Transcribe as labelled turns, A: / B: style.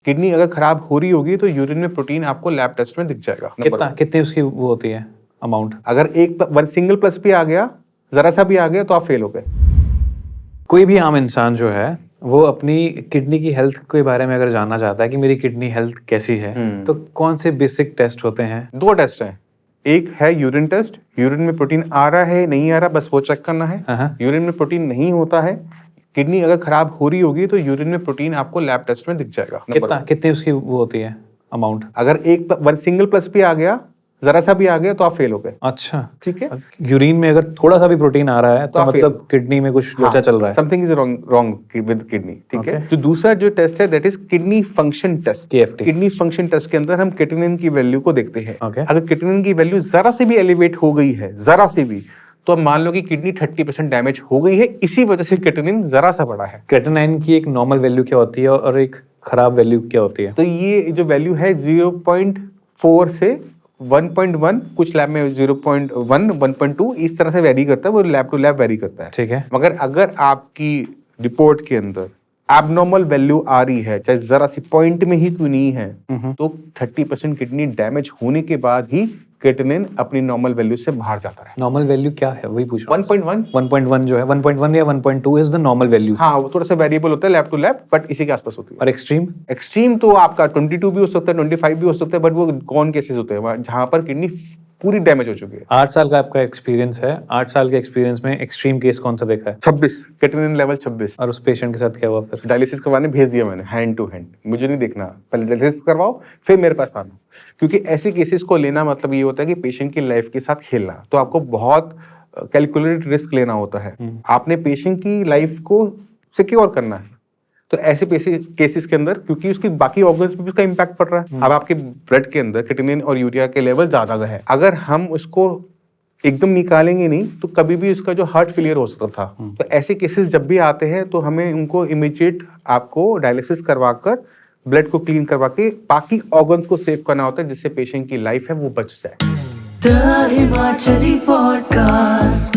A: Kidney अगर खराब हो रही होगी तो यूरिन में प्रोटीन आपको लैब टेस्ट में दिख जाएगा।
B: कितनी उसकी वो होती है अमाउंट?
A: अगर एक सिंगल प्लस भी आ गया, जरा सा भी आ गया तो आप फेल हो गए।
B: कोई भी आम इंसान जो है वो अपनी किडनी की हेल्थ के बारे में अगर जानना चाहता है कि मेरी किडनी हेल्थ कैसी है, तो कौन से बेसिक टेस्ट होते हैं?
A: 2 टेस्ट हैं। एक है यूरिन टेस्ट, यूरिन में प्रोटीन आ रहा है नहीं आ रहा बस वो चेक करना है। यूरिन में प्रोटीन नहीं होता है, किडनी अगर खराब हो रही होगी तो यूरिन में प्रोटीन आपको लैब टेस्ट में दिख जाएगा।
B: कितनी उसकी वो होती है अमाउंट?
A: अगर एक सिंगल प्लस भी आ गया, जरा सा भी आ गया तो आप फेल हो गए।
B: अच्छा,
A: ठीक है।
B: यूरिन में अगर थोड़ा सा भी प्रोटीन आ रहा है तो मतलब किडनी में कुछ लोचा चल रहा है,
A: something is wrong with kidney. ठीक है। तो दूसरा जो टेस्ट है that is kidney function test,
B: KFT।
A: Kidney function test के अंदर हम क्रिएटिनिन की वैल्यू को देखते हैं।
B: Okay।
A: अगर क्रिएटिनिन की वैल्यू जरा से भी एलिवेट हो गई है, जरा से भी, तो अब मान लो कि किडनी 30% डैमेज हो गई है, इसी वजह से क्रिएटिनिन जरा सा बढ़ा है।
B: क्रिएटिनिन की एक नॉर्मल वैल्यू क्या होती है और एक खराब वैल्यू क्या होती है?
A: तो ये जो वैल्यू है 0.4 से 1.1, कुछ लैब में 0.1, 1.2 इस तरह से वेरी करता है, वो लैब टू लैब वेरी करता है।
B: ठीक है।
A: मगर अगर आपकी रिपोर्ट के अंदर एबनॉर्मल वैल्यू आ रही है, चाहे जरा सी पॉइंट में ही क्यों नहीं है, तो 30% किडनी डैमेज होने के बाद ही क्रिएटिनिन अपनी नॉर्मल वैल्यू से बाहर जाता है।
B: नॉर्मल वैल्यू क्या है वही पूछ रहा हूं।
A: 1.1
B: जो है 1.1 या 1.2 इज द नॉर्मल वैल्यू।
A: हाँ, वो थोड़ा सा वेरिएबल होता है लैब टू लैब, बट इसी के आसपास होती है।
B: और एक्सट्रीम
A: तो आपका 22 भी हो सकता है, 25 भी हो सकता है, बट वो कौन केसेस होते हैं जहां पर किडनी पूरी डैमेज हो चुकी है।
B: 8 साल का आपका एक्सपीरियंस है, 8 साल के एक्सपीरियंस में एक्सट्रीम केस कौन सा देखा है?
A: 26, क्रिएटिनिन लेवल 26।
B: और उस पेशेंट के साथ क्या हुआ फिर?
A: डायलिसिस करवाने भेज दिया मैंने, हैंड टू हैंड। मुझे नहीं देखना, पहले डायलिसिस करवाओ फिर मेरे पास आना, क्योंकि ऐसे केसेस को लेना मतलब ये होता है कि पेशेंट की लाइफ के साथ खेलना। तो आपको बहुत कैलकुलेटेड रिस्क लेना होता है। आपने पेशेंट की लाइफ को सिक्योर करना है। तो ऐसे केसेस के अंदर, क्योंकि उसकी बाकी ऑर्गन्स पे भी उसका इम्पैक्ट पड़ रहा है, अब आपके ब्लड के अंदर क्रिएटिनिन और यूरिया के लेवल ज्यादा है, अगर हम उसको एकदम निकालेंगे नहीं तो कभी भी उसका जो हार्ट फेलियर हो सकता था। तो ऐसे केसेस जब भी आते हैं तो हमें उनको इमीडिएट आपको डायलिसिस करवाकर ब्लड को क्लीन करवा के बाकी ऑर्गन्स को सेव करना होता है, जिससे पेशेंट की लाइफ है वो बच जाए।
C: The Himachali Podcast।